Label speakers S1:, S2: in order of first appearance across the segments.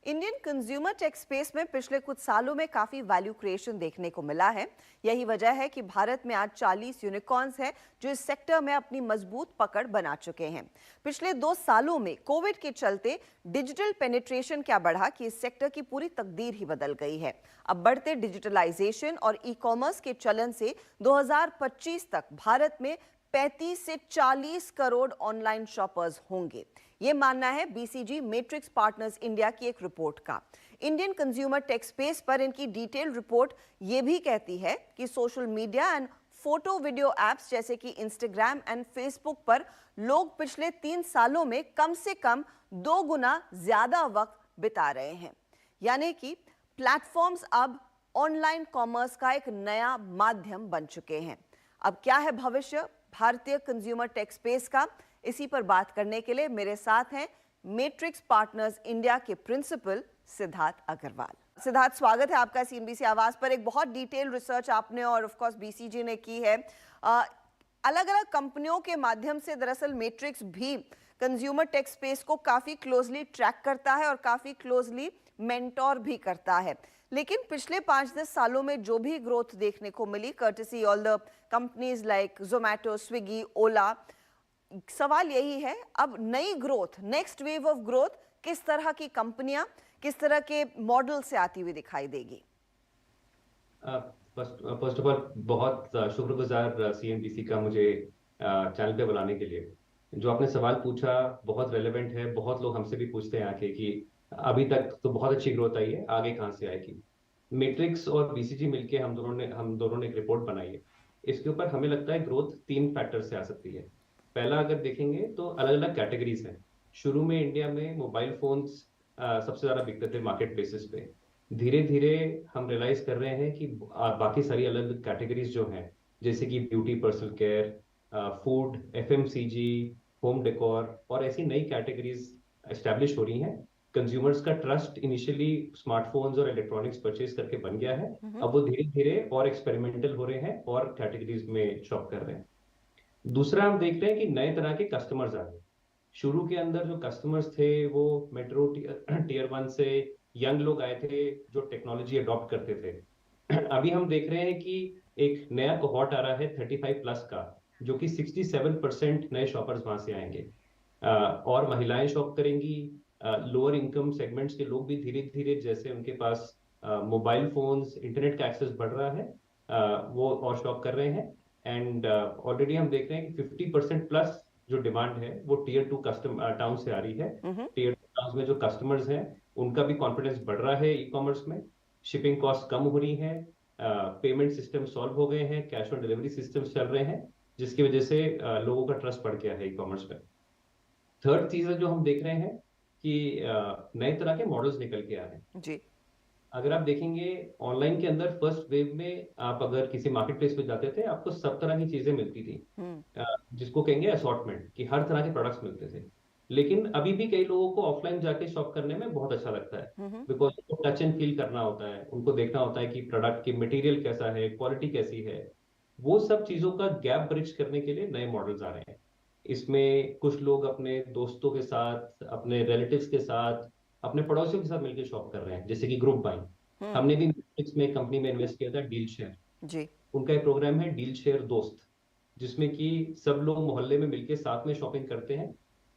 S1: Indian consumer tech space में पिछले कुछ सालों में काफी वैल्यू क्रिएशन देखने को मिला है। यही वजह है कि भारत में आज 40 यूनिकॉर्न्स हैं जो इस सेक्टर में अपनी मजबूत पकड़ बना चुके हैं। पिछले 2 सालों में कोविड के चलते डिजिटल पेनिट्रेशन क्या बढ़ा कि इस सेक्टर की पूरी तकदीर ही बदल गई है। अब बढ़ते डिजिटलाइजेशन और ई कॉमर्स के चलन से 2025 तक भारत में 35 से 40 करोड़ ऑनलाइन शॉपर्स होंगे। ये मानना है बीसीजी मैट्रिक्स पार्टनर्स इंडिया की एक रिपोर्ट का। इंडियन कंज्यूमर टेक स्पेस पर इनकी डिटेल रिपोर्ट ये भी कहती है कि social media and photo video apps जैसे कि इंस्टाग्राम एंड फेसबुक पर लोग पिछले 3 सालों में कम से कम 2 गुना ज्यादा वक्त बिता रहे हैं। यानी कि प्लेटफॉर्म्स अब ऑनलाइन कॉमर्स का एक नया माध्यम बन चुके हैं। अब क्या है भविष्य भारतीय कंज्यूमर टेक स्पेस का, इसी पर बात करने के लिए मेरे साथ हैं मैट्रिक्स पार्टनर्स इंडिया के प्रिंसिपल सिद्धार्थ अग्रवाल। सिद्धार्थ, स्वागत है आपका सीएनबीसी आवाज पर। एक बहुत डिटेल रिसर्च आपने और ऑफ कोर्स बीसीजी ने की है। अलग अलग कंपनियों के माध्यम से दरअसल मैट्रिक्स भी कंज्यूमर टेक स्पेस को काफी क्लोजली ट्रैक करता है और काफी क्लोजली मेंटोर भी करता है। लेकिन पिछले 5-10 सालों में जो भी ग्रोथ देखने को मिली courtesy all the companies like Zomato, Swiggy, Ola, सवाल यही है अब नई growth, next wave of growth किस तरह की कंपनियां, किस तरह के मॉडल से आती हुई दिखाई देगी?
S2: फर्स्ट ऑफ ऑल बहुत शुक्रगुजार सीएनबीसी का मुझे चैनल पे बुलाने के लिए। जो आपने सवाल पूछा बहुत रेलेवेंट है। बहुत लोग हमसे भी पूछते हैं आके कि अभी तक तो बहुत अच्छी ग्रोथ आई है, आगे कहाँ से आएगी। मैट्रिक्स और बीसीजी मिलके हम दोनों ने एक रिपोर्ट बनाई है। इसके ऊपर हमें लगता है ग्रोथ 3 फैक्टर से आ सकती है। पहला अगर देखेंगे तो अलग अलग कैटेगरीज हैं। शुरू में इंडिया में मोबाइल फोन्स सबसे ज्यादा बिकते थे मार्केट प्लेसेस पे। धीरे धीरे हम रियलाइज कर रहे हैं कि बाकी सारी अलग अलग कैटेगरीज जो हैं, जैसे कि beauty, personal care, food, FMCG, home decor और ऐसी नई कैटेगरीज एस्टेब्लिश हो रही हैं। कंज्यूमर्स का ट्रस्ट इनिशियली स्मार्टफोन्स और इलेक्ट्रॉनिक्स परचेज करके बन गया है। अब वो धीरे धीरे और एक्सपेरिमेंटल हो रहे हैं और कैटेगरीज में शॉप कर रहे हैं। दूसरा हम देख रहे हैं कि नए तरह के कस्टमर्स आ रहे हैं। शुरू के अंदर जो कस्टमर्स थे वो मेट्रो टीयर 1 से यंग लोग आए थे जो टेक्नोलॉजी अडॉप्ट करते थे। अभी हम देख रहे हैं कि एक नया कोहॉर्ट आ रहा है 35 प्लस का, जो कि 67% नए शॉपर्स वहां से आएंगे। और महिलाएं शॉप करेंगी। लोअर इनकम सेगमेंट्स के लोग भी धीरे धीरे, जैसे उनके पास मोबाइल फोन्स, इंटरनेट का एक्सेस बढ़ रहा है, वो और शॉप कर रहे हैं। एंड ऑलरेडी हम देख रहे हैं कि 50% प्लस जो डिमांड है वो टीयर 2 कस्टम टाउन से आ रही है। टीयर 2 टाउन में जो कस्टमर्स हैं उनका भी कॉन्फिडेंस बढ़ रहा है ई कॉमर्स में। शिपिंग कॉस्ट कम हो रही है, पेमेंट सिस्टम सॉल्व हो गए हैं, कैश ऑन डिलीवरी सिस्टम्स चल रहे हैं, जिसकी वजह से लोगों का ट्रस्ट बढ़ गया है ई कॉमर्स पे। थर्ड चीज है जो हम देख रहे हैं कि नए तरह के मॉडल्स निकल के आ रहे हैं
S1: जी।
S2: अगर आप देखेंगे ऑनलाइन के अंदर फर्स्ट वेव में आप अगर किसी मार्केट प्लेस पे जाते थे आपको सब तरह की चीजें मिलती थी, जिसको कहेंगे असॉर्टमेंट, कि हर तरह के प्रोडक्ट्स मिलते थे। लेकिन अभी भी कई लोगों को ऑफलाइन जाके शॉप करने में बहुत अच्छा लगता है, बिकॉज उनको टच एंड फील करना होता है, उनको देखना होता है कि प्रोडक्ट की मटेरियल कैसा है, क्वालिटी कैसी है। वो सब चीजों का गैप ब्रिज करने के लिए नए मॉडल्स आ रहे हैं। इसमें कुछ लोग अपने दोस्तों के साथ, अपने रिलेटिव्स के साथ, अपने पड़ोसियों के साथ मिलकर शॉप कर रहे हैं, जैसे कि ग्रुप बाइंग। हमने भी मैट्रिक्स में एक कंपनी में इन्वेस्ट किया था, डील शेयर।
S1: जी।
S2: उनका एक प्रोग्राम है डील शेयर दोस्त, जिसमें कि सब लोग मोहल्ले में मिलकर साथ में शॉपिंग करते हैं।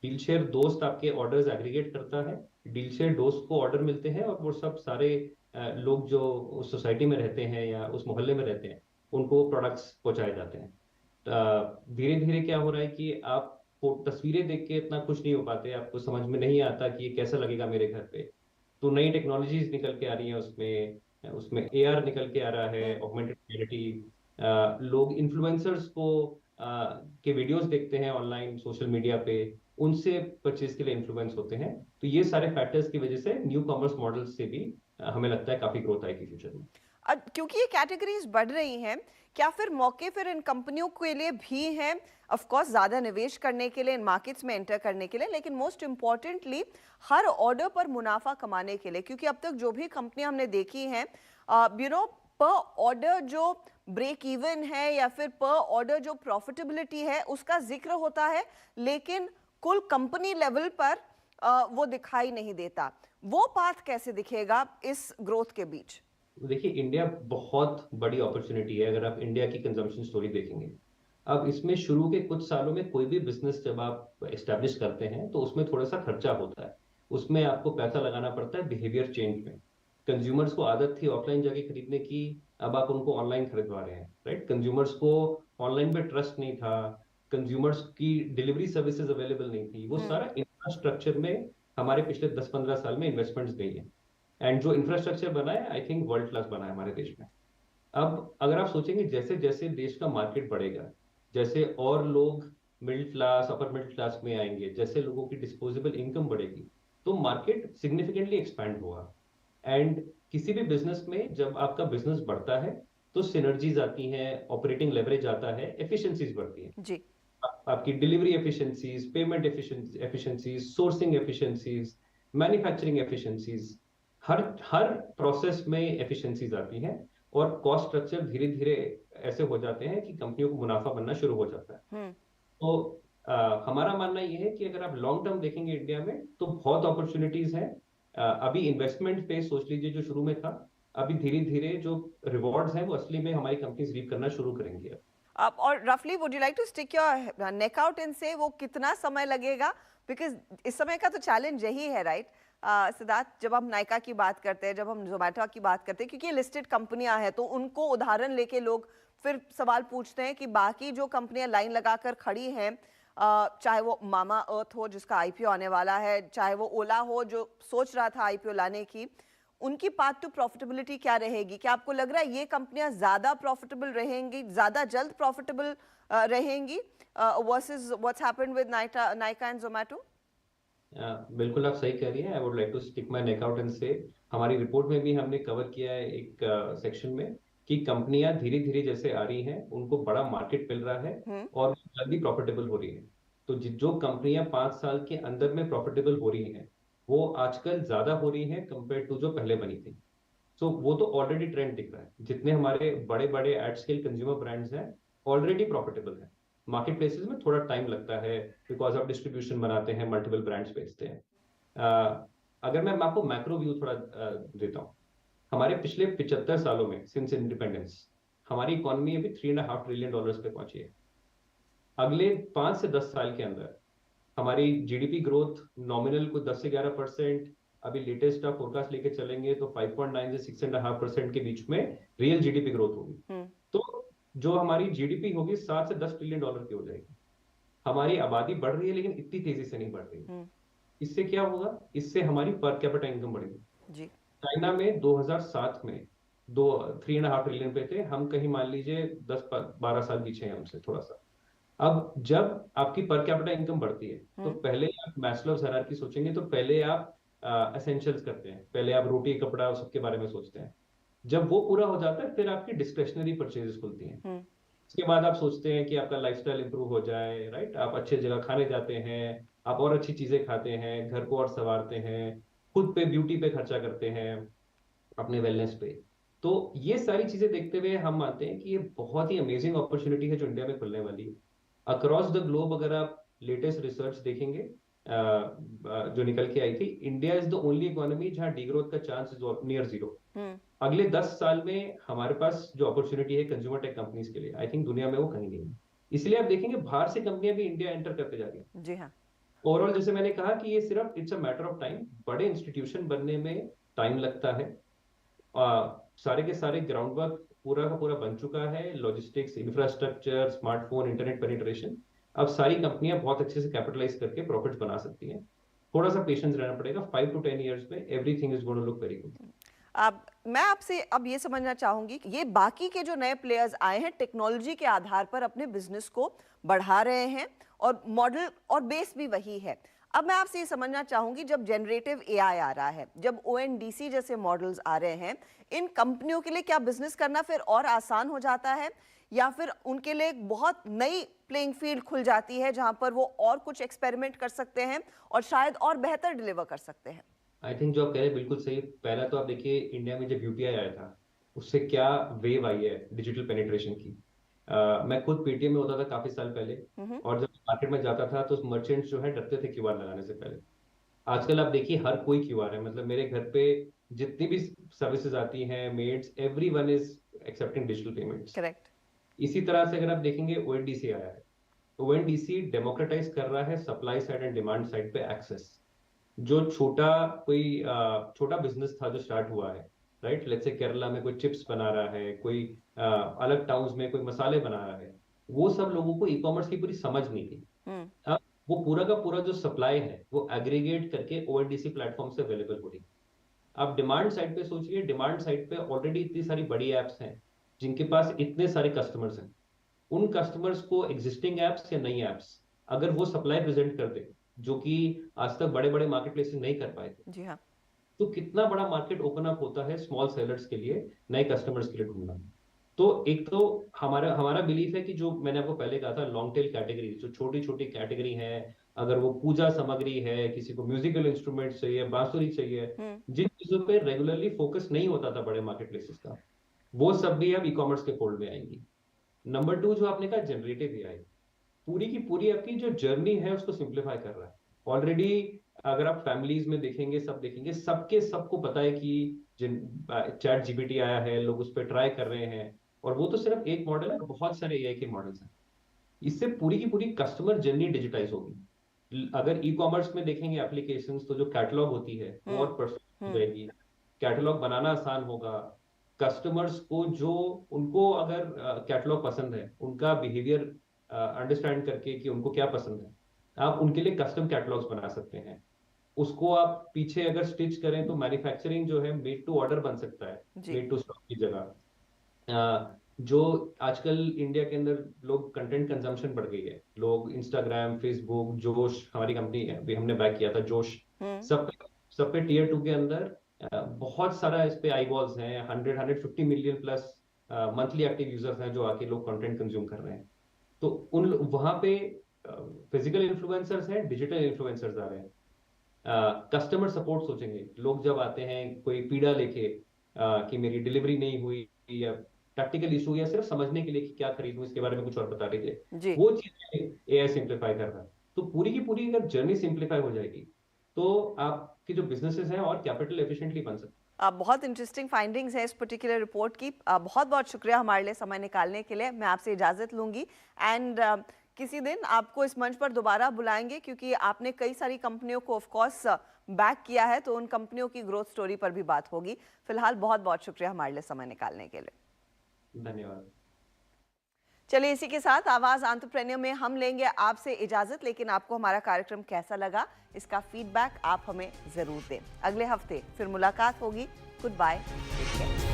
S2: डील शेयर दोस्त आपके ऑर्डर्स एग्रीगेट करता है, डील शेयर दोस्त को ऑर्डर मिलते हैं और वो सब सारे लोग जो उस सोसाइटी में रहते हैं या उस मोहल्ले में रहते हैं उनको प्रोडक्ट्स पहुंचाए जाते हैं। धीरे धीरे क्या हो रहा है कि आप तस्वीरें देख के इतना खुश नहीं हो पाते, आपको समझ में नहीं आता कि ये कैसा लगेगा मेरे घर पे। तो नई टेक्नोलॉजीज निकल के आ रही हैं, उसमें उसमें एआर निकल के आ रहा है, ऑगमेंटेड रियलिटी। लोग इन्फ्लुएंसर्स को के वीडियोस देखते हैं ऑनलाइन सोशल मीडिया पे, उनसे परचेज के लिए इन्फ्लुएंस होते हैं। तो ये सारे फैक्टर्स की वजह से न्यू कॉमर्स मॉडल्स से भी हमें लगता है काफी ग्रोथ आएगी फ्यूचर में।
S1: अब क्योंकि ये कैटेगरीज बढ़ रही हैं, क्या फिर मौके फिर इन कंपनियों के लिए भी हैं, ऑफ कोर्स ज्यादा निवेश करने के लिए, इन मार्केट्स में एंटर करने के लिए, लेकिन मोस्ट इंपॉर्टेंटली हर ऑर्डर पर मुनाफा कमाने के लिए? क्योंकि अब तक जो भी कंपनियां हमने देखी हैं, पर ऑर्डर जो ब्रेक इवन है या फिर पर ऑर्डर जो प्रॉफिटेबिलिटी है उसका जिक्र होता है, लेकिन कुल कंपनी लेवल पर वो दिखाई नहीं देता। वो पाथ कैसे दिखेगा इस ग्रोथ के बीच?
S2: देखिए, इंडिया बहुत बड़ी अपॉर्चुनिटी है अगर आप इंडिया की कंजम्पशन स्टोरी देखेंगे। अब इसमें शुरू के कुछ सालों में कोई भी बिजनेस जब आप एस्टेब्लिश करते हैं तो उसमें थोड़ा सा खर्चा होता है। उसमें आपको पैसा लगाना पड़ता है बिहेवियर चेंज में। कंज्यूमर्स को आदत थी ऑफलाइन जाके खरीदने की, अब आप उनको ऑनलाइन खरीदवा रहे हैं, राइट? कंज्यूमर्स को ऑनलाइन पे ट्रस्ट नहीं था, कंज्यूमर्स की डिलीवरी सर्विसेज अवेलेबल नहीं थी। वो
S1: हम्म।
S2: सारा इंफ्रास्ट्रक्चर में हमारे पिछले 10-15 साल में इन्वेस्टमेंट्स गई है। एंड जो इंफ्रास्ट्रक्चर बना है, आई थिंक वर्ल्ड क्लास बना है हमारे देश में। अब अगर आप सोचेंगे जैसे जैसे देश का मार्केट बढ़ेगा, जैसे और लोग middle class upper middle class में आएंगे, जैसे लोगों की डिस्पोजेबल इनकम बढ़ेगी, तो मार्केट सिग्निफिकेंटली एक्सपैंड होगा। एंड किसी भी बिजनेस में जब आपका बिजनेस बढ़ता है तो सिनर्जीज आती हैं, ऑपरेटिंग लेवरेज आता है, एफिशिएंसीज बढ़ती हैं।
S1: जी।
S2: आपकी delivery efficiencies, payment efficiencies, sourcing efficiencies, manufacturing efficiencies, हर हर प्रोसेस में एफिशिएंसीज आती हैं। और कॉस्ट स्ट्रक्चर धीरे धीरे ऐसे हो जाते हैं कि कंपनियों को मुनाफा बनना शुरू हो जाता है।
S1: हम्म।
S2: तो हमारा मानना ये है कि अगर आप लॉन्ग टर्म देखेंगे इंडिया में तो बहुत अपॉर्चुनिटीज हैं। अभी इन्वेस्टमेंट फेज सोच लीजिए जो शुरू में था, अभी धीरे धीरे जो रिवॉर्ड्स हैं वो असली में हमारी कंपनीज रीप करना शुरू करेंगी अब।
S1: अब और रफली would you like to stick your neck out and say वो कितना समय लगेगा? बिकॉज इस समय का तो चैलेंज यही है, राइट? सिद्धार्थ, जब हम नायका की बात करते हैं, जब हम जोमेटो की बात करते हैं, क्योंकि ये लिस्टेड कंपनियां हैं, तो उनको उदाहरण लेके लोग फिर सवाल पूछते हैं कि बाकी जो कंपनियां लाइन लगाकर खड़ी हैं, चाहे वो मामा अर्थ हो जिसका आईपीओ आने वाला है, चाहे वो ओला हो जो सोच रहा था आईपीओ लाने की, उनकी पाथ टू प्रॉफिटेबिलिटी क्या रहेगी? क्या आपको लग रहा है ये कंपनियां ज्यादा प्रॉफिटेबल रहेंगी, ज्यादा जल्द प्रॉफिटेबल रहेंगी versus what's happened with Nykaa and Zomato?
S2: बिल्कुल आप सही कह रही हैं। I would like to stick my neck out and say हमारी रिपोर्ट में भी हमने कवर किया है एक सेक्शन में कि कंपनियां धीरे धीरे जैसे आ रही हैं उनको बड़ा मार्केट मिल रहा है
S1: हम्म।
S2: और जल्दी प्रॉफिटेबल हो रही है। तो जो कंपनियां 5 साल के अंदर में प्रॉफिटेबल हो रही हैं वो आजकल ज्यादा हो रही हैं कंपेयर टू जो पहले बनी थी। सो वो तो ऑलरेडी ट्रेंड दिख रहा है। जितने हमारे बड़े बड़े एट स्केल कंज्यूमर ब्रांड्स हैं ऑलरेडी प्रॉफिटेबल हैं। मार्केट प्लेसेस में थोड़ा टाइम लगता है बिकॉज आप डिस्ट्रीब्यूशन बनाते हैं, मल्टीपल ब्रांड्स बेचते हैं। अगर मैं आपको मैक्रो व्यू थोड़ा देता हूँ, हमारे पिछले 75 सालों में सिंस इंडिपेंडेंस हमारी इकोनॉमी अभी $3.5 ट्रिलियन पे पहुंची है। अगले 5 से 10 साल के अंदर हमारी जीडीपी ग्रोथ नॉमिनल को 10 से 11%, अभी लेटेस्ट आप फोरकास्ट लेके चलेंगे तो 5.9 से 6.5% के बीच में रियल जीडीपी ग्रोथ होगी।
S1: हम्म।
S2: तो जो हमारी जीडीपी होगी $7 से 10 ट्रिलियन की हो जाएगी। हमारी आबादी बढ़ रही है लेकिन इतनी तेजी से नहीं बढ़ रही।
S1: हम्म।
S2: इससे क्या होगा? इससे हमारी पर कैपिटा इनकम बढ़ेगी।
S1: जी।
S2: चाइना में 2007 में दो 3.5 ट्रिलियन पे थे, हम कहीं मान लीजिए 10-12 साल पीछे हैं हमसे थोड़ा सा। अब जब आपकी पर कैपिटा इनकम बढ़ती है तो
S1: हम्म।
S2: पहले आप मैस्लोव्स हायरार्की सोचेंगे तो पहले आप एसेंशियल्स करते हैं, पहले आप रोटी कपड़ा उस सबके बारे में सोचते हैं। जब वो पूरा हो जाता है फिर आपकी डिस्क्रेशनरी परचेजेस खुलती हैं।
S1: हम्म।
S2: उसके बाद आप सोचते हैं कि आपका लाइफस्टाइल इंप्रूव हो जाए, राइट? आप अच्छे जगह खाने जाते हैं, आप और अच्छी चीजें खाते हैं, घर को और संवारते हैं, खुद पे ब्यूटी पे खर्चा करते हैं, अपने वेलनेस पे। तो ये सारी चीजें देखते हुए हम मानते हैं कि ये बहुत ही अमेजिंग अपॉर्चुनिटी है जो इंडिया में खुलने वाली है। अक्रॉस द ग्लोब अगर आप लेटेस्ट रिसर्च देखेंगे जो निकल के आई थी, India is the only economy जहां डीग्रोथ का चांस इज नियर जीरो।
S1: हम्म।
S2: अगले 10 साल में हमारे पास जो अपॉर्चुनिटी है कंज्यूमर टेक कंपनीज के लिए, आई थिंक दुनिया में वो कहीं नहीं है। इसलिए आप देखेंगे बाहर से कंपनियां भी इंडिया एंटर करते जा रही है।
S1: जी हाँ।
S2: ओवरऑल जैसे मैंने कहा कि ये सिर्फ it's a matter of time. बड़े इंस्टीट्यूशन बनने में टाइम लगता है। सारे के सारे ग्राउंड वर्क पूरा का पूरा बन चुका है, logistics, infrastructure, smartphone, internet penetration. अब सारी कंपनियां बहुत अच्छे से कैपिटलाइज करके प्रॉफिट्स बना सकती हैं। थोड़ा सा पेशेंस रहना पड़ेगा, 5 to 10 years में everything is going to look very good.
S1: अब मैं आपसे अब ये समझना चाहूंगी कि ये बाकी के जो नए प्लेयर्स आए हैं टेक्नोलॉजी के आधार पर अपने बिजनेस को बढ़ा रहे हैं और मॉडल और बेस भी वही है। अब मैं आपसे ये समझना चाहूंगी, जब जनरेटिव एआई आ रहा है, जब ओएनडीसी जैसे मॉडल्स आ रहे हैं, इन कंपनियों के लिए क्या बिजनेस करना फिर और आसान हो जाता है, या फिर उनके लिए एक बहुत नई प्लेइंग फील्ड खुल जाती है जहां पर वो और कुछ एक्सपेरिमेंट कर सकते हैं और शायद और बेहतर डिलीवर कर सकते हैं?
S2: आई थिंक जो आप कह रहे हैं बिल्कुल सही। पहला तो आप देखिए इंडिया में जब यूपीआई आया था उससे क्या वेव आई है डिजिटल पेनिट्रेशन की। मैं खुद पेटीएम में होता था काफी साल पहले,
S1: हम्म।
S2: और जब मार्केट में जाता था तो मर्चेंट्स जो है डरते थे क्यूआर लगाने से पहले। आजकल आप देखिए हर कोई क्यूआर है, मतलब मेरे घर पे जितनी भी सर्विसेज आती हैं, maids, everyone is accepting digital payments.
S1: Correct.
S2: इसी तरह से अगर आप देखेंगे ओएनडीसी आया है। ओएनडीसी डेमोक्रेटाइज कर रहा है supply side and demand side पे एक्सेस। जो छोटा बिजनेस था जो स्टार्ट हुआ है, राइट, लेट्स से केरला में कोई चिप्स बना रहा है, कोई अलग टाउन्स में कोई मसाले बना रहा है, वो सब लोगों को ई कॉमर्स की पूरी समझ नहीं थी।
S1: हम्म।
S2: अब वो पूरा का पूरा जो सप्लाई है वो एग्रीगेट करके ओएनडीसी प्लेटफॉर्म से अवेलेबल हो रही है। आप डिमांड साइड पे सोचिए, डिमांड साइड पे ऑलरेडी इतनी सारी बड़ी एप्स हैं जिनके पास इतने सारे कस्टमर्स हैं। उन कस्टमर्स को एग्जिस्टिंग एप्स या नई एप्स अगर वो सप्लाई प्रेजेंट कर दे, जो कि आज तक बड़े बड़े मार्केट प्लेसेस नहीं कर पाए थे,
S1: जी हाँ।
S2: तो कितना बड़ा मार्केट ओपन अप होता है स्मॉल सेलर्स के लिए, नए कस्टमर्स के लिए ढूंढना। तो एक तो हमारा हमारा बिलीफ है कि जो मैंने आपको पहले कहा था, लॉन्ग टेल कैटेगरी, जो छोटी छोटी कैटेगरी है, अगर वो पूजा सामग्री है, किसी को म्यूजिकल इंस्ट्रूमेंट्स चाहिए, बांसुरी चाहिए,
S1: हम्म।
S2: जिन चीजों पे रेगुलरली फोकस नहीं होता था बड़े मार्केट प्लेसेस का, वो सब भी अब ई कॉमर्स के फोल्ड में आएंगी। नंबर टू, जो आपने कहा जनरेटिव एआई, पूरी की पूरी आपकी जो जर्नी है उसको सिंप्लीफाई कर रहा है ऑलरेडी। अगर आप फैमिलीज में देखेंगे, सब देखेंगे, सबके सबको पता है कि जिन चैट जीपीटी आया है, लोग उस पर ट्राई कर रहे हैं, और वो तो सिर्फ एक मॉडल है, बहुत सारे एआई के मॉडल्स हैं। इससे पूरी की पूरी कस्टमर जर्नी डिजिटाइज होगी। अगर ई कॉमर्स में देखेंगे एप्लीकेशंस, तो जो कैटलॉग होती है वो
S1: हम्म।
S2: और पर्सनलाइज हो
S1: हम्म।
S2: जाएगी। कैटलॉग बनाना आसान होगा। कस्टमर्स को जो, उनको अगर कैटलॉग पसंद है, उनका बिहेवियर अंडरस्टैंड करके कि उनको क्या पसंद है, आप उनके लिए कस्टम कैटलॉग्स बना सकते हैं। उसको आप पीछे अगर स्टिच करें तो मैन्युफैक्चरिंग जो है मेड टू ऑर्डर बन सकता है,
S1: जी।
S2: मेड टू स्टॉक की जगह। जो आजकल इंडिया के अंदर लोग कंटेंट कंजम्पशन बढ़ गई है, लोग इंस्टाग्राम, फेसबुक, जोश, हमारी कंपनी है, अभी हमने बैक किया था जोश,
S1: हम्म।
S2: सब पे टीयर टू के अंदर बहुत सारा इस पे आई बॉल्स हैं, 150 million plus monthly active users हैं जो आके लोग कंटेंट कंज्यूम कर रहे हैं। तो उन वहां पे फिजिकल इन्फ्लुएंसर्स हैं, डिजिटल इन्फ्लुएंसर्स आ रहे हैं। कस्टमर सपोर्ट सोचेंगे लोग जब आते हैं कोई पीड़ा लेके, कि मेरी डिलीवरी नहीं हुई, या प्रैक्टिकल इशू, या सिर्फ समझने के लिए कि क्या खरीदूं, इसके बारे में कुछ और बता दीजिए,
S1: जी।
S2: वो चीजें एआई सिंप्लीफाई कर रहा है। तो पूरी की पूरी अगर जर्नी सिंप्लीफाई हो जाएगी तो आपके जो बिजनेसेस हैं और कैपिटल एफिशिएंटली बन सकते
S1: बहुत इंटरेस्टिंग फाइंडिंग्स है इस पर्टिकुलर रिपोर्ट की। बहुत बहुत शुक्रिया हमारे लिए समय निकालने के लिए। मैं आपसे इजाज़त लूंगी एंड किसी दिन आपको इस मंच पर दोबारा बुलाएंगे, क्योंकि आपने कई सारी कंपनियों को ऑफ कोर्स बैक किया है, तो उन कंपनियों की ग्रोथ स्टोरी पर भी बात होगी। फिलहाल बहुत बहुत शुक्रिया हमारे लिए समय निकालने के लिए।
S2: हैं। धन्यवाद।
S1: चलिए, इसी के साथ आवाज एंटरप्रेन्योर में हम लेंगे आपसे इजाजत, लेकिन आपको हमारा कार्यक्रम कैसा लगा इसका फीडबैक आप हमें जरूर दें। अगले हफ्ते फिर मुलाकात होगी। Goodbye, take care.